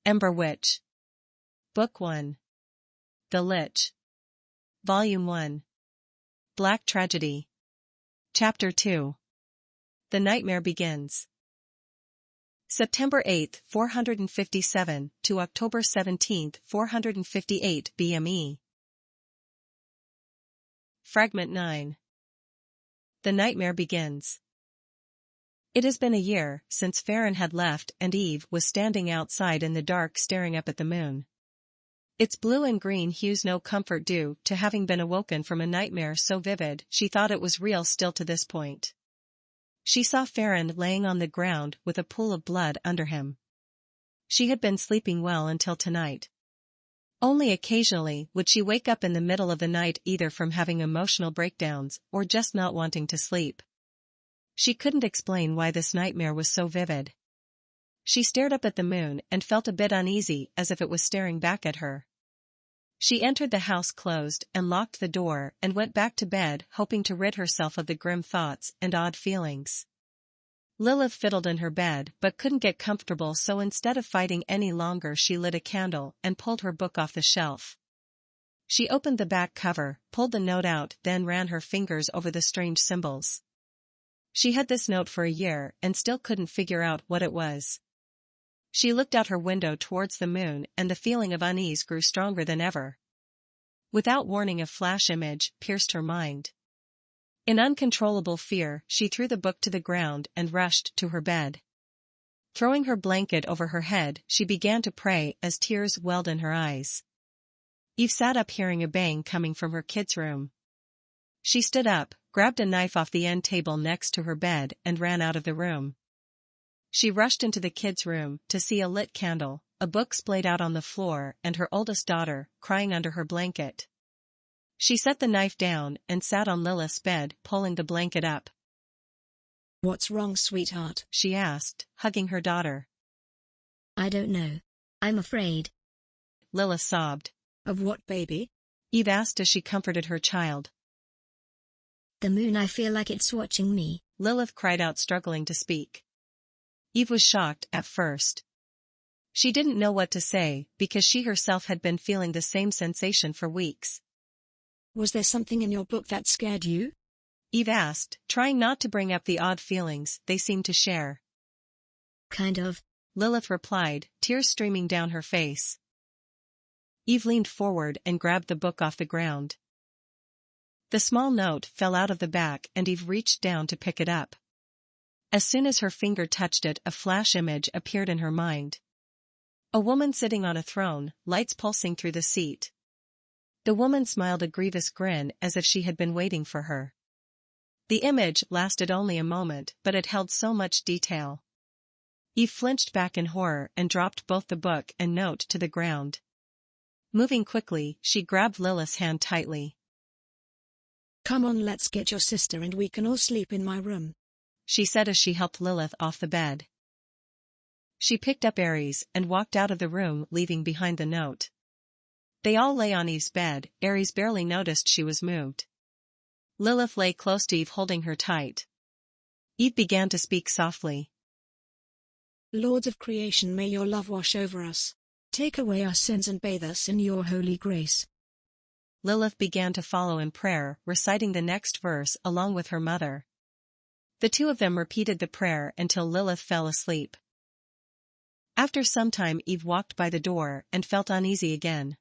Ember Witch. Book 1. The Lich. Volume 1. Black Tragedy. Chapter 2. The Nightmare Begins. September 8, 457 to October 17, 458 BME. Fragment 9. The Nightmare Begins. It has been a year since Farron had left and Eve was standing outside in the dark staring up at the moon. Its blue and green hues no comfort due to having been awoken from a nightmare so vivid she thought it was real still to this point. She saw Farron laying on the ground with a pool of blood under him. She had been sleeping well until tonight. Only occasionally would she wake up in the middle of the night either from having emotional breakdowns or just not wanting to sleep. She couldn't explain why this nightmare was so vivid. She stared up at the moon and felt a bit uneasy as if it was staring back at her. She entered the house closed and locked the door and went back to bed hoping to rid herself of the grim thoughts and odd feelings. Lilith fiddled in her bed but couldn't get comfortable, so instead of fighting any longer she lit a candle and pulled her book off the shelf. She opened the back cover, pulled the note out, then ran her fingers over the strange symbols. She had this note for a year and still couldn't figure out what it was. She looked out her window towards the moon and the feeling of unease grew stronger than ever. Without warning, a flash image pierced her mind. In uncontrollable fear, she threw the book to the ground and rushed to her bed. Throwing her blanket over her head, she began to pray as tears welled in her eyes. Eve sat up hearing a bang coming from her kids' room. She stood up, grabbed a knife off the end table next to her bed and ran out of the room. She rushed into the kids' room to see a lit candle, a book splayed out on the floor, and her oldest daughter crying under her blanket. She set the knife down and sat on Lilith's bed, pulling the blanket up. "What's wrong, sweetheart?" she asked, hugging her daughter. "I don't know. I'm afraid." Lilith sobbed. "Of what, baby?" Eve asked as she comforted her child. "The moon, I feel like it's watching me," Lilith cried out, struggling to speak. Eve was shocked at first. She didn't know what to say because she herself had been feeling the same sensation for weeks. "Was there something in your book that scared you?" Eve asked, trying not to bring up the odd feelings they seemed to share. "Kind of," Lilith replied, tears streaming down her face. Eve leaned forward and grabbed the book off the ground. The small note fell out of the back and Eve reached down to pick it up. As soon as her finger touched it, a flash image appeared in her mind. A woman sitting on a throne, lights pulsing through the seat. The woman smiled a grievous grin as if she had been waiting for her. The image lasted only a moment, but it held so much detail. Eve flinched back in horror and dropped both the book and note to the ground. Moving quickly, she grabbed Lilith's hand tightly. "Come on, let's get your sister and we can all sleep in my room," she said as she helped Lilith off the bed. She picked up Aries and walked out of the room, leaving behind the note. They all lay on Eve's bed. Aries barely noticed she was moved. Lilith lay close to Eve, holding her tight. Eve began to speak softly. "Lords of creation, may your love wash over us. Take away our sins and bathe us in your holy grace." Lilith began to follow in prayer, reciting the next verse along with her mother. The two of them repeated the prayer until Lilith fell asleep. After some time, Eve walked by the door and felt uneasy again.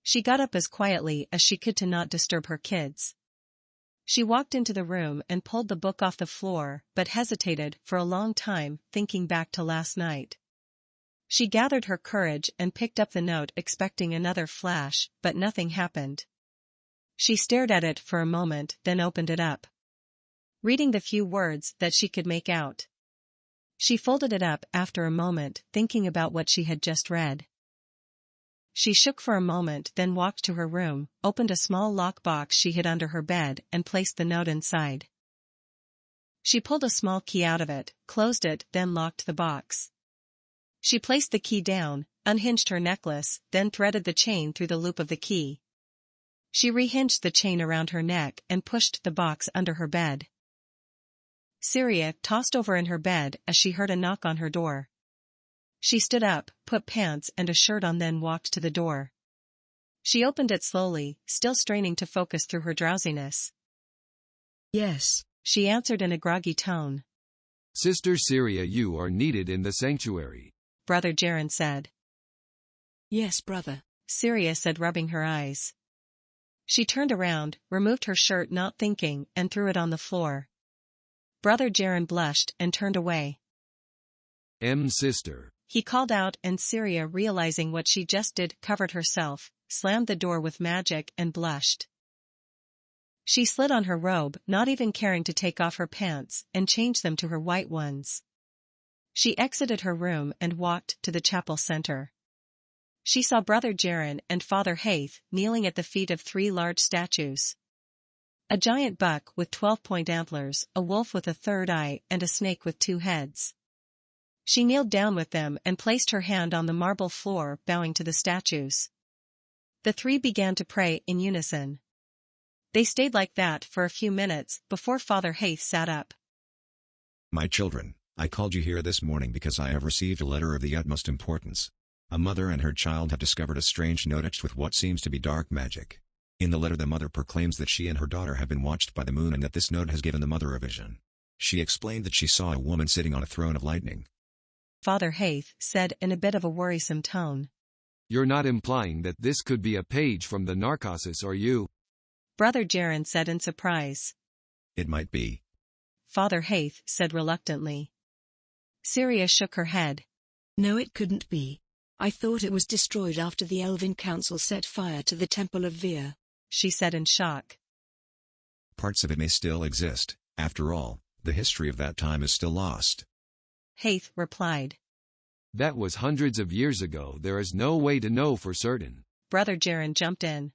She got up as quietly as she could to not disturb her kids. She walked into the room and pulled the book off the floor, but hesitated for a long time, thinking back to last night. She gathered her courage and picked up the note, expecting another flash, but nothing happened. She stared at it for a moment, then opened it up, reading the few words that she could make out. She folded it up after a moment, thinking about what she had just read. She shook for a moment, then walked to her room, opened a small lock box she hid under her bed, and placed the note inside. She pulled a small key out of it, closed it, then locked the box. She placed the key down, unhinged her necklace, then threaded the chain through the loop of the key. She rehinged the chain around her neck and pushed the box under her bed. Syrya tossed over in her bed as she heard a knock on her door. She stood up, put pants and a shirt on, then walked to the door. She opened it slowly, still straining to focus through her drowsiness. Yes, she answered in a groggy tone. Sister Syrya, you are needed in the sanctuary, Brother Jaren said. Yes, brother, Syrya said, rubbing her eyes. She turned around, removed her shirt not thinking, and threw it on the floor. Brother Jaren blushed and turned away. Sister, he called out, and Syrya, realizing what she just did, covered herself, slammed the door with magic, and blushed. She slid on her robe, not even caring to take off her pants, and change them to her white ones. She exited her room and walked to the chapel center. She saw Brother Jaren and Father Haith kneeling at the feet of 3 large statues. A giant buck with 12-point antlers, a wolf with a third eye, and a snake with 2 heads. She kneeled down with them and placed her hand on the marble floor, bowing to the statues. The 3 began to pray in unison. They stayed like that for a few minutes before Father Haith sat up. My children, I called you here this morning because I have received a letter of the utmost importance. A mother and her child have discovered a strange note etched with what seems to be dark magic. In the letter, the mother proclaims that she and her daughter have been watched by the moon, and that this note has given the mother a vision. She explained that she saw a woman sitting on a throne of lightning. Father Haith said in a bit of a worrisome tone. You're not implying that this could be a page from the Narcosis, are you? Brother Jaren said in surprise. It might be. Father Haith said reluctantly. Syrya shook her head. No, it couldn't be. I thought it was destroyed after the Elvyn Council set fire to the Temple of Vir, she said in shock. Parts of it may still exist. After all, the history of that time is still lost. Haith replied. That was hundreds of years ago. There is no way to know for certain. Brother Jaren jumped in.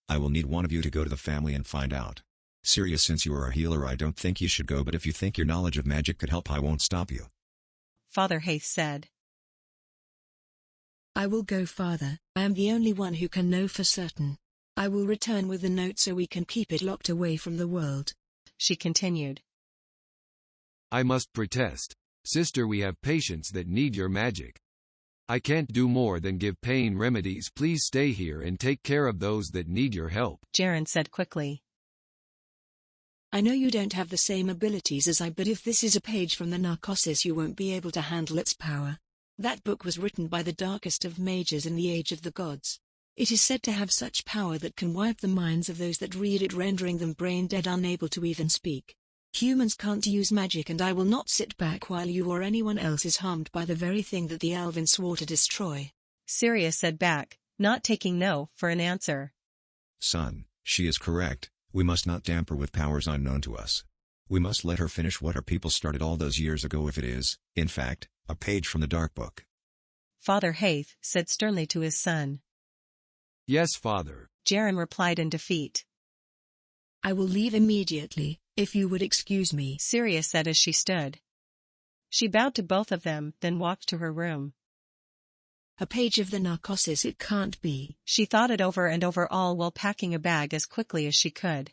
I will need one of you to go to the family and find out. Syrya, since you are a healer, I don't think you should go, but if you think your knowledge of magic could help, I won't stop you. Father Haith said. I will go, Father. I am the only one who can know for certain. I will return with the note so we can keep it locked away from the world, she continued. I must protest. Sister, we have patients that need your magic. I can't do more than give pain remedies. Please stay here and take care of those that need your help, Jaren said quickly. I know you don't have the same abilities as I, but if this is a page from the Narcosis, you won't be able to handle its power. That book was written by the darkest of mages in the Age of the Gods. It is said to have such power that can wipe the minds of those that read it, rendering them brain dead, unable to even speak. Humans can't use magic, and I will not sit back while you or anyone else is harmed by the very thing that the Elvyn swore to destroy, Syrya said back, not taking no for an answer. Son, she is correct. We must not tamper with powers unknown to us. We must let her finish what her people started all those years ago, if it is, in fact, a page from the Dark Book. Father Haith said sternly to his son. Yes, Father, Jaren replied in defeat. I will leave immediately, if you would excuse me, Syrya said as she stood. She bowed to both of them, then walked to her room. A page of the Narcosis, it can't be. She thought it over and over, all while packing a bag as quickly as she could.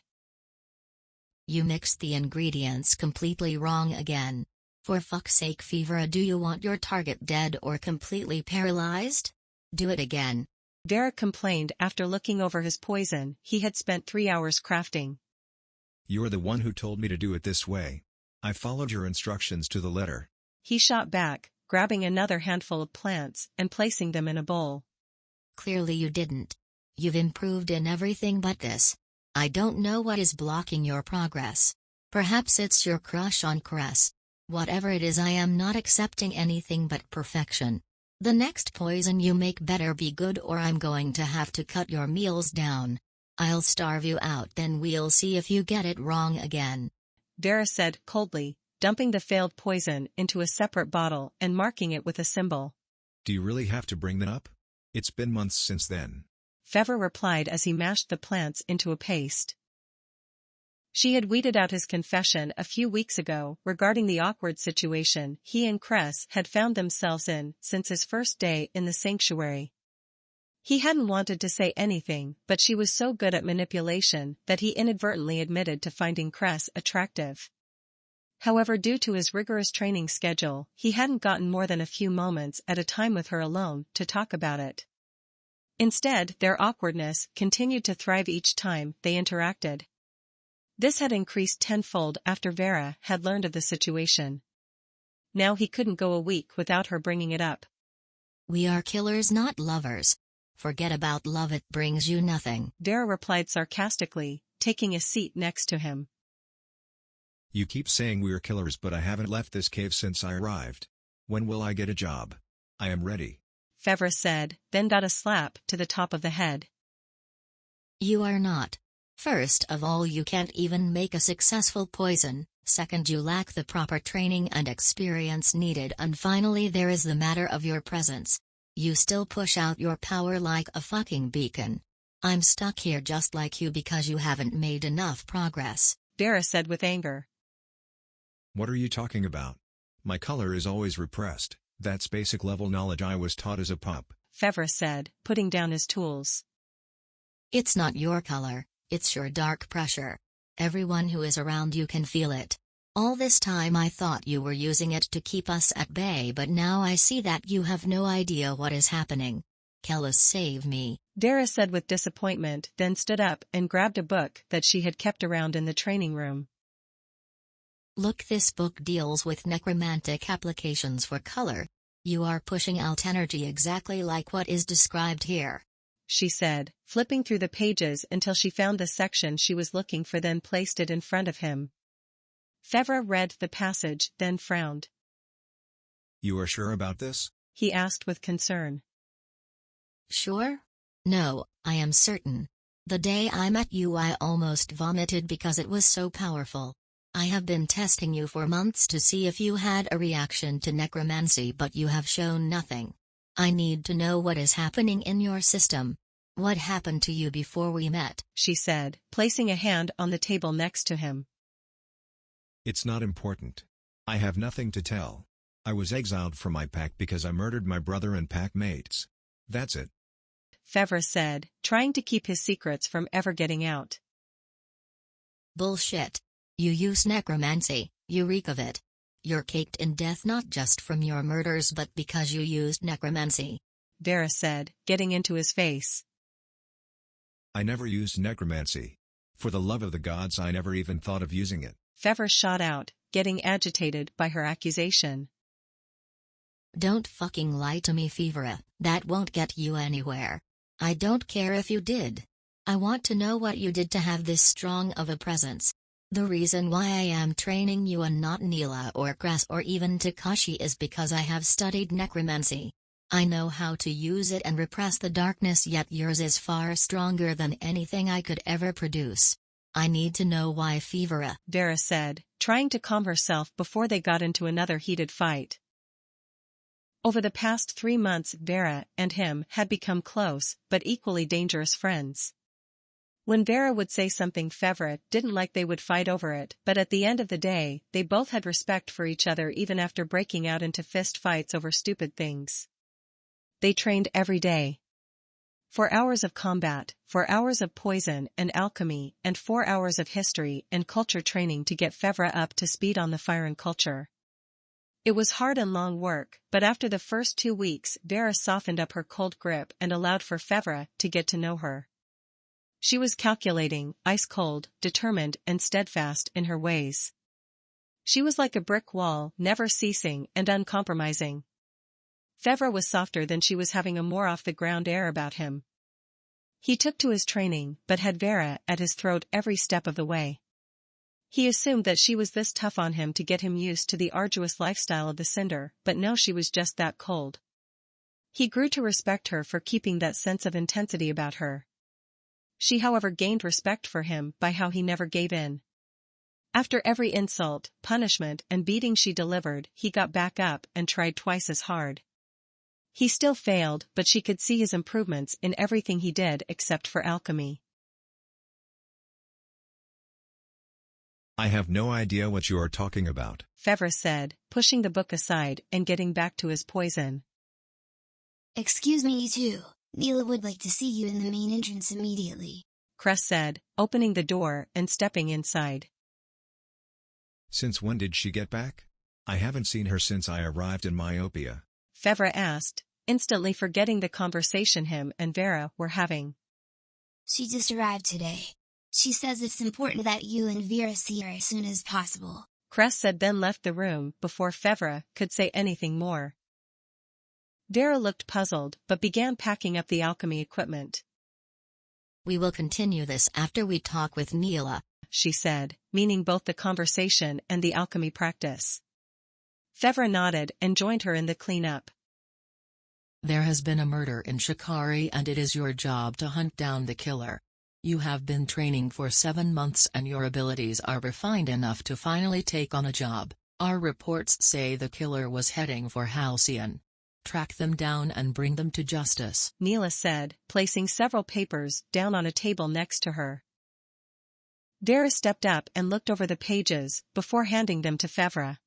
You mixed the ingredients completely wrong again. For fuck's sake, Fevra, do you want your target dead or completely paralyzed? Do it again. Varric complained after looking over his poison he had spent 3 hours crafting. You are the one who told me to do it this way. I followed your instructions to the letter. He shot back, grabbing another handful of plants and placing them in a bowl. Clearly you didn't. You've improved in everything but this. I don't know what is blocking your progress. Perhaps it's your crush on Cress. Whatever it is, I am not accepting anything but perfection. The next poison you make better be good, or I'm going to have to cut your meals down. I'll starve you out, then we'll see if you get it wrong again. Varric said coldly, dumping the failed poison into a separate bottle and marking it with a symbol. Do you really have to bring that up? It's been months since then. Fevra replied as he mashed the plants into a paste. She had weeded out his confession a few weeks ago regarding the awkward situation he and Cress had found themselves in since his first day in the sanctuary. He hadn't wanted to say anything, but she was so good at manipulation that he inadvertently admitted to finding Cress attractive. However, due to his rigorous training schedule, he hadn't gotten more than a few moments at a time with her alone to talk about it. Instead, their awkwardness continued to thrive each time they interacted. This had increased tenfold after Vera had learned of the situation. Now he couldn't go a week without her bringing it up. We are killers, not lovers. Forget about love, it brings you nothing. Vera replied sarcastically, taking a seat next to him. You keep saying we're killers, but I haven't left this cave since I arrived. When will I get a job? I am ready. Fevra said, then got a slap to the top of the head. You are not. First of all, you can't even make a successful poison. Second, you lack the proper training and experience needed, and finally there is the matter of your presence. You still push out your power like a fucking beacon. I'm stuck here just like you because you haven't made enough progress. Vera said with anger. What are you talking about? My color is always repressed. That's basic level knowledge I was taught as a pup. Fevra said, putting down his tools. It's not your color, it's your dark pressure. Everyone who is around you can feel it. All this time I thought you were using it to keep us at bay, but now I see that you have no idea what is happening. Kellis, save me. Dara said with disappointment, then stood up and grabbed a book that she had kept around in the training room. Look, this book deals with necromantic applications for color. You are pushing out energy exactly like what is described here, she said, flipping through the pages until she found the section she was looking for, then placed it in front of him. Fevra read the passage, then frowned. You are sure about this? He asked with concern. Sure? No, I am certain. The day I met you I almost vomited because it was so powerful. I have been testing you for months to see if you had a reaction to necromancy, but you have shown nothing. I need to know what is happening in your system. What happened to you before we met? She said, placing a hand on the table next to him. It's not important. I have nothing to tell. I was exiled from my pack because I murdered my brother and pack mates. That's it. Fevra said, trying to keep his secrets from ever getting out. Bullshit. You use necromancy, you reek of it. You're caked in death not just from your murders but because you used necromancy. Vera said, getting into his face. I never used necromancy. For the love of the gods, I never even thought of using it. Fevra shot out, getting agitated by her accusation. Don't fucking lie to me, Fevra. That won't get you anywhere. I don't care if you did. I want to know what you did to have this strong of a presence. The reason why I am training you and not Neela or Kras or even Takashi is because I have studied necromancy. I know how to use it and repress the darkness, yet yours is far stronger than anything I could ever produce. I need to know why, Fevra, Vera said, trying to calm herself before they got into another heated fight. Over the past 3 months, Vera and him had become close, but equally dangerous friends. When Vera would say something Fevra didn't like, they would fight over it, but at the end of the day, they both had respect for each other even after breaking out into fist fights over stupid things. They trained every day. 4 hours of combat, 4 hours of poison and alchemy, and 4 hours of history and culture training to get Fevra up to speed on the fire and culture. It was hard and long work, but after the first 2 weeks, Vera softened up her cold grip and allowed for Fevra to get to know her. She was calculating, ice-cold, determined and steadfast in her ways. She was like a brick wall, never ceasing and uncompromising. Fevra was softer than she was, having a more off-the-ground air about him. He took to his training but had Vera at his throat every step of the way. He assumed that she was this tough on him to get him used to the arduous lifestyle of the Cinder, but no, she was just that cold. He grew to respect her for keeping that sense of intensity about her. She, however, gained respect for him by how he never gave in. After every insult, punishment, and beating she delivered, he got back up and tried twice as hard. He still failed, but she could see his improvements in everything he did except for alchemy. I have no idea what you are talking about, Fevra said, pushing the book aside and getting back to his poison. Excuse me, you two. Neela would like to see you in the main entrance immediately, Kras said, opening the door and stepping inside. Since when did she get back? I haven't seen her since I arrived in Myopia. Fevra asked, instantly forgetting the conversation him and Vera were having. She just arrived today. She says it's important that you and Vera see her as soon as possible. Cress said, then left the room before Fevra could say anything more. Vera looked puzzled but began packing up the alchemy equipment. We will continue this after we talk with Neela, she said, meaning both the conversation and the alchemy practice. Fevra nodded and joined her in the cleanup. There has been a murder in Shikari and it is your job to hunt down the killer. You have been training for 7 months and your abilities are refined enough to finally take on a job. Our reports say the killer was heading for Halcyon. Track them down and bring them to justice, Neela said, placing several papers down on a table next to her. Vera stepped up and looked over the pages before handing them to Fevra.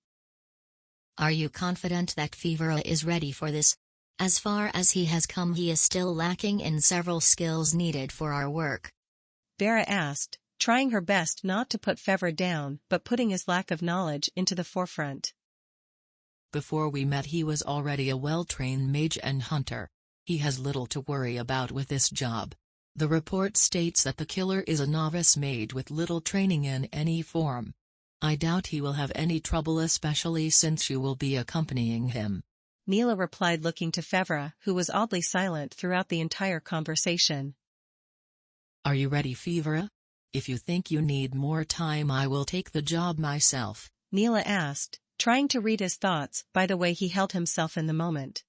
Are you confident that Fevra is ready for this? As far as he has come, he is still lacking in several skills needed for our work. Vera asked, trying her best not to put Fevra down but putting his lack of knowledge into the forefront. Before we met he was already a well-trained mage and hunter. He has little to worry about with this job. The report states that the killer is a novice mage with little training in any form. I doubt he will have any trouble, especially since you will be accompanying him, Neela replied, looking to Fevra, who was oddly silent throughout the entire conversation. Are you ready, Fevra? If you think you need more time I will take the job myself, Neela asked, trying to read his thoughts by the way he held himself in the moment.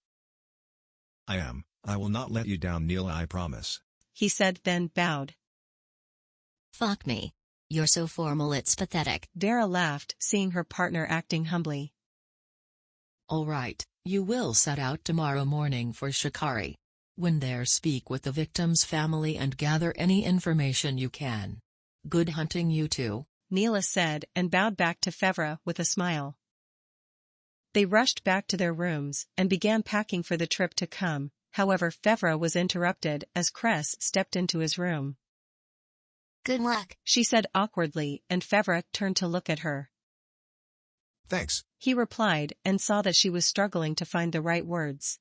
I am. I will not let you down, Neela, I promise, he said, then bowed. Fuck me. You're so formal it's pathetic. Vera laughed, seeing her partner acting humbly. All right, you will set out tomorrow morning for Shikari. When there, speak with the victim's family and gather any information you can. Good hunting, you two, Neela said and bowed back to Fevra with a smile. They rushed back to their rooms and began packing for the trip to come. However, Fevra was interrupted as Cress stepped into his room. Good luck, she said awkwardly, and Fevra turned to look at her. Thanks, he replied, and saw that she was struggling to find the right words.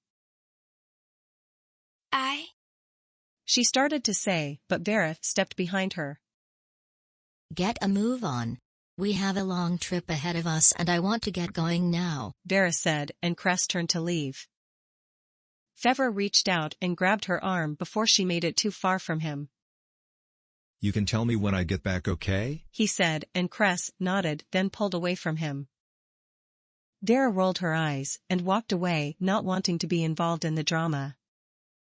She started to say, but Vera stepped behind her. Get a move on. We have a long trip ahead of us and I want to get going now, Vera said, and Cress turned to leave. Fevra reached out and grabbed her arm before she made it too far from him. You can tell me when I get back, okay? he said, and Cress nodded, then pulled away from him. Vera rolled her eyes and walked away, not wanting to be involved in the drama.